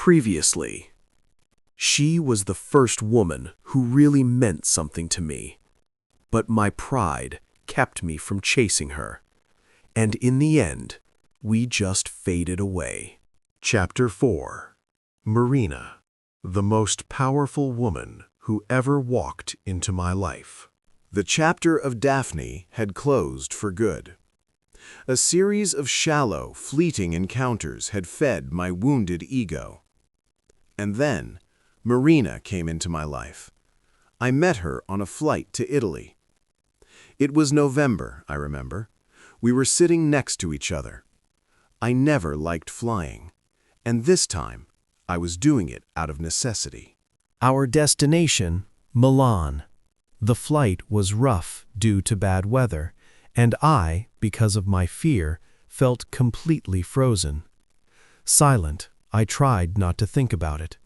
Previously. She was the first woman who really meant something to me, but my pride kept me from chasing her, and in the end, we just faded away. Chapter 4. Marina, the most powerful woman who ever walked into my life. The chapter of Daphne had closed for good. A series of shallow, fleeting encounters had fed my wounded ego. And then, Marina came into my life. I met her on a flight to Italy. It was November, I remember. We were sitting next to each other. I never liked flying, and this time, I was doing it out of necessity. Our destination, Milan. The flight was rough due to bad weather, and I, because of my fear, felt completely frozen. Silent, I tried not to think about it.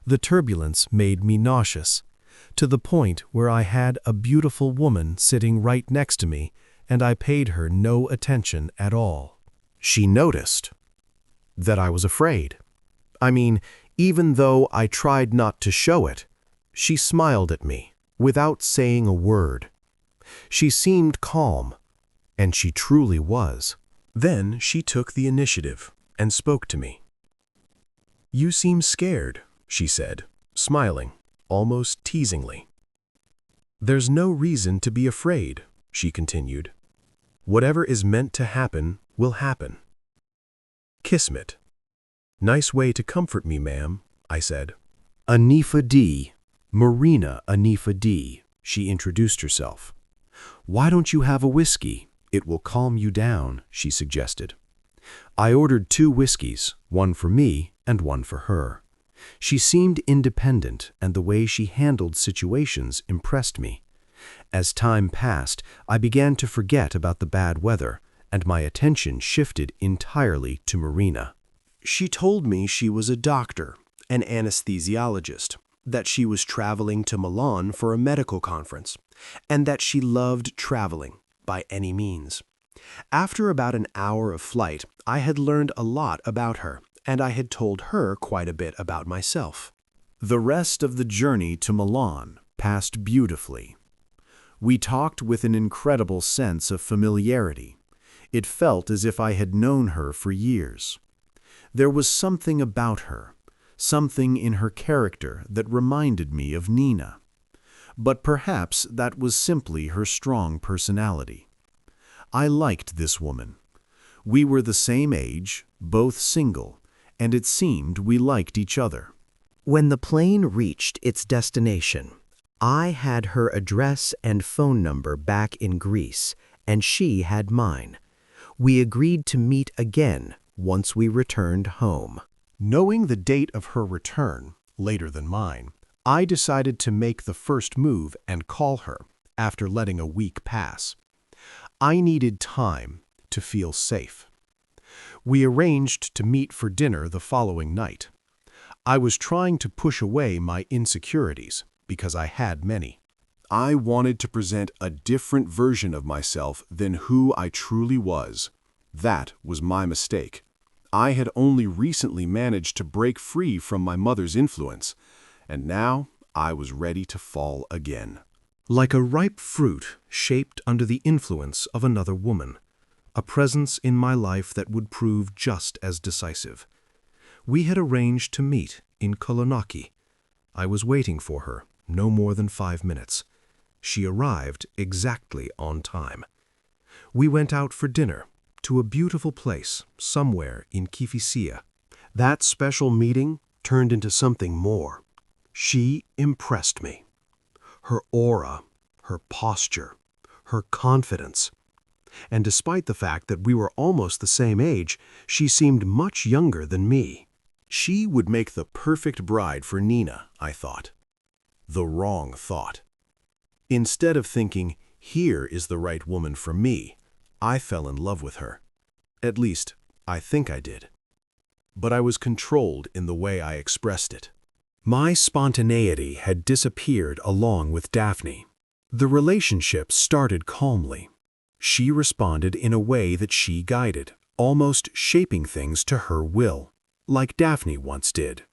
The turbulence made me nauseous, to the point where I had a beautiful woman sitting right next to me, and I paid her no attention at all. She noticed that I was afraid. I mean, even though I tried not to show it, she smiled at me without saying a word. She seemed calm, and she truly was. Then she took the initiative and spoke to me. "You seem scared," she said, smiling, almost teasingly. "There's no reason to be afraid," she continued. "Whatever is meant to happen will happen." "Kismet." "Nice way to comfort me, ma'am," I said. "Anifa D. Marina Anifa D." She introduced herself. "Why don't you have a whiskey? It will calm you down," she suggested. I ordered 2 whiskeys, one for me and one for her. She seemed independent, and the way she handled situations impressed me. As time passed, I began to forget about the bad weather, and my attention shifted entirely to Marina. She told me she was a doctor, an anesthesiologist, that she was traveling to Milan for a medical conference, and that she loved traveling by any means. After about an hour of flight, I had learned a lot about her, and I had told her quite a bit about myself. The rest of the journey to Milan passed beautifully. We talked with an incredible sense of familiarity. It felt as if I had known her for years. There was something about her, something in her character that reminded me of Nina. But perhaps that was simply her strong personality. I liked this woman. We were the same age, both single, and it seemed we liked each other. When the plane reached its destination, I had her address and phone number back in Greece, and she had mine. We agreed to meet again once we returned home. Knowing the date of her return, later than mine, I decided to make the first move and call her after letting a week pass. I needed time to feel safe. We arranged to meet for dinner the following night. I was trying to push away my insecurities, because I had many. I wanted to present a different version of myself than who I truly was. That was my mistake. I had only recently managed to break free from my mother's influence, and now I was ready to fall again. Like a ripe fruit shaped under the influence of another woman, a presence in my life that would prove just as decisive. We had arranged to meet in Kolonaki. I was waiting for her no more than 5 minutes. She arrived exactly on time. We went out for dinner to a beautiful place somewhere in Kifisia. That special meeting turned into something more. She impressed me. Her aura, her posture, her confidence. And despite the fact that we were almost the same age, she seemed much younger than me. She would make the perfect bride for Nina, I thought. The wrong thought. Instead of thinking, here is the right woman for me, I fell in love with her. At least, I think I did. But I was controlled in the way I expressed it. My spontaneity had disappeared along with Daphne. The relationship started calmly. She responded in a way that she guided, almost shaping things to her will, like Daphne once did.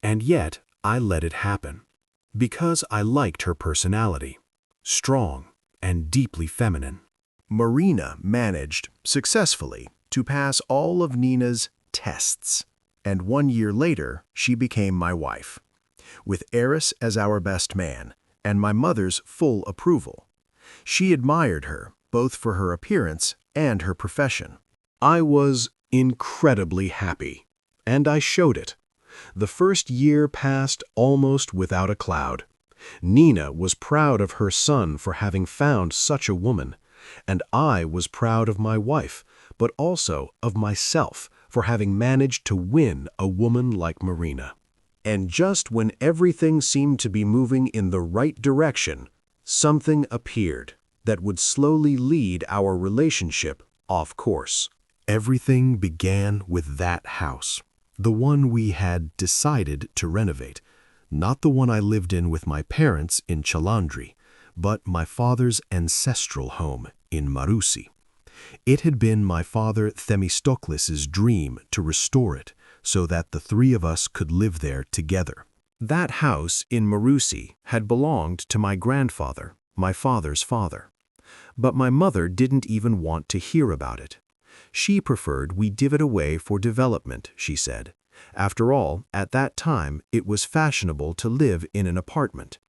And yet, I let it happen. Because I liked her personality. Strong and deeply feminine. Marina managed, successfully, to pass all of Nina's tests, and 1 year later, she became my wife, with Eris as our best man, and my mother's full approval. She admired her, both for her appearance and her profession. I was incredibly happy, and I showed it. The first year passed almost without a cloud. Nina was proud of her son for having found such a woman, and I was proud of my wife, but also of myself for having managed to win a woman like Marina. And just when everything seemed to be moving in the right direction, something appeared that would slowly lead our relationship off course. Everything began with that house, the one we had decided to renovate, not the one I lived in with my parents in Chalandri, but my father's ancestral home in Marousi. It had been my father Themistocles' dream to restore it so that the three of us could live there together. That house in Marousi had belonged to my grandfather, my father's father. But my mother didn't even want to hear about it. She preferred we give it away for development, she said. After all, at that time, it was fashionable to live in an apartment.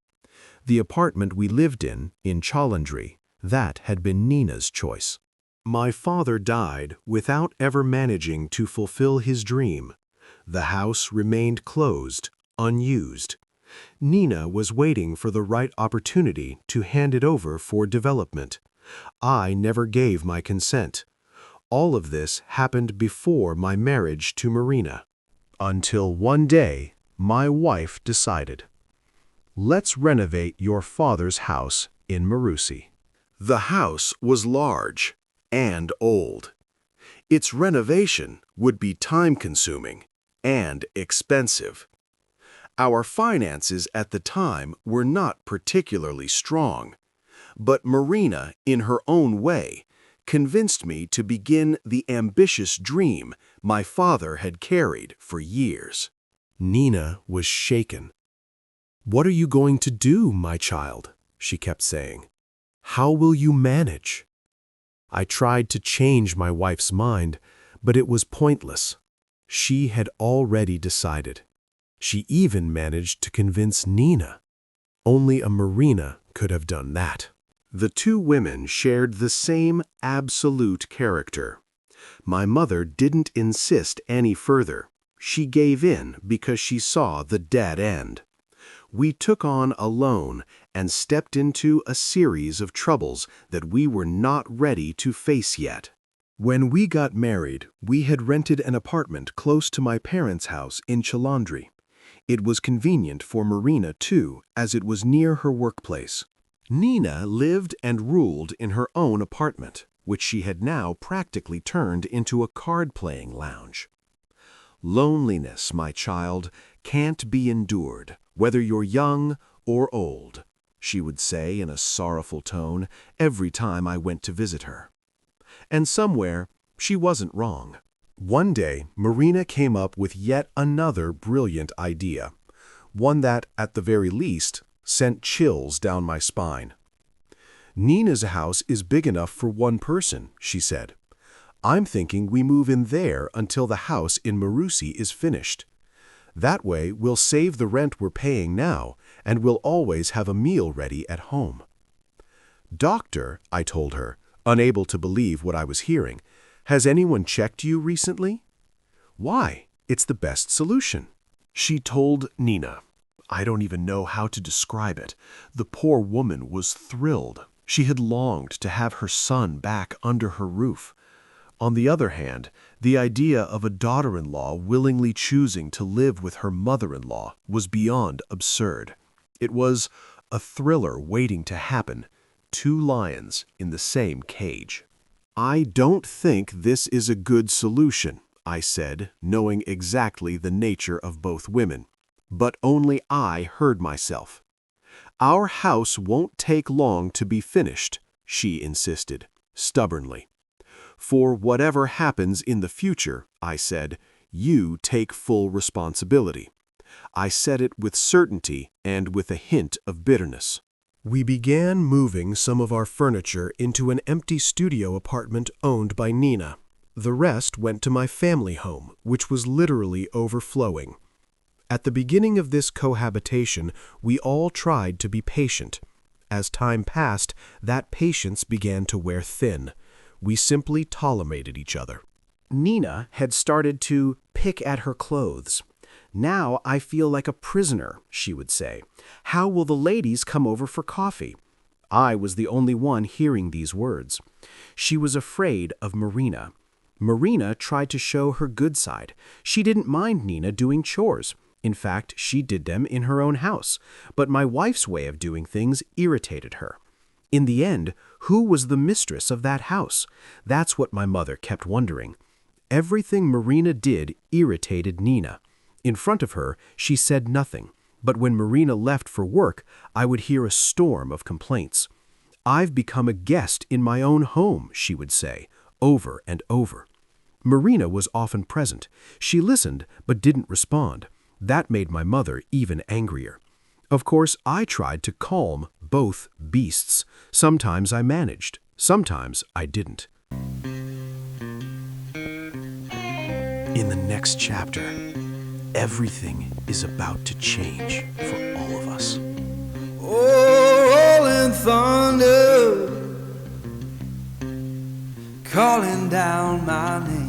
The apartment we lived in Chalandri, that had been Nina's choice. My father died without ever managing to fulfill his dream. The house remained closed, unused. Nina was waiting for the right opportunity to hand it over for development. I never gave my consent. All of this happened before my marriage to Marina. Until one day, my wife decided, "Let's renovate your father's house in Marousi." The house was large and old. Its renovation would be time-consuming and expensive. Our finances at the time were not particularly strong, but Marina, in her own way, convinced me to begin the ambitious dream my father had carried for years. Nina was shaken. "What are you going to do, my child?" she kept saying. "How will you manage?" I tried to change my wife's mind, but it was pointless. She had already decided. She even managed to convince Nina. Only a Marina could have done that. The two women shared the same absolute character. My mother didn't insist any further. She gave in because she saw the dead end. We took on a loan and stepped into a series of troubles that we were not ready to face yet. When we got married, we had rented an apartment close to my parents' house in Chalandri. It was convenient for Marina, too, as it was near her workplace. Nina lived and ruled in her own apartment, which she had now practically turned into a card-playing lounge. "Loneliness, my child, can't be endured, whether you're young or old," she would say in a sorrowful tone every time I went to visit her. And somewhere, she wasn't wrong. One day, Marina came up with yet another brilliant idea, one that, at the very least, sent chills down my spine. "Nina's house is big enough for one person," she said. "I'm thinking we move in there until the house in Marousi is finished. That way, we'll save the rent we're paying now, and we'll always have a meal ready at home." "Doctor," I told her, unable to believe what I was hearing, "has anyone checked you recently?" "Why? It's the best solution." She told Nina. I don't even know how to describe it. The poor woman was thrilled. She had longed to have her son back under her roof. On the other hand, the idea of a daughter-in-law willingly choosing to live with her mother-in-law was beyond absurd. It was a thriller waiting to happen, two lions in the same cage. "I don't think this is a good solution," I said, knowing exactly the nature of both women. But only I heard myself. "Our house won't take long to be finished," she insisted, stubbornly. "For whatever happens in the future," I said, "you take full responsibility. I said it with certainty and with a hint of bitterness. We began moving some of our furniture into an empty studio apartment owned by Nina. The rest went to my family home, which was literally overflowing. At the beginning of this cohabitation, we all tried to be patient. As time passed, that patience began to wear thin. We simply tolerated each other. Nina had started to pick at her clothes. "Now I feel like a prisoner," she would say. "How will the ladies come over for coffee?" I was the only one hearing these words. She was afraid of Marina. Marina tried to show her good side. She didn't mind Nina doing chores. In fact, she did them in her own house. But my wife's way of doing things irritated her. In the end, who was the mistress of that house? That's what my mother kept wondering. Everything Marina did irritated Nina. In front of her, she said nothing. But when Marina left for work, I would hear a storm of complaints. "I've become a guest in my own home," she would say, over and over. Marina was often present. She listened, but didn't respond. That made my mother even angrier. Of course, I tried to calm both beasts. Sometimes I managed. Sometimes I didn't. In the next chapter, everything is about to change for all of us. Rolling thunder, calling down my name.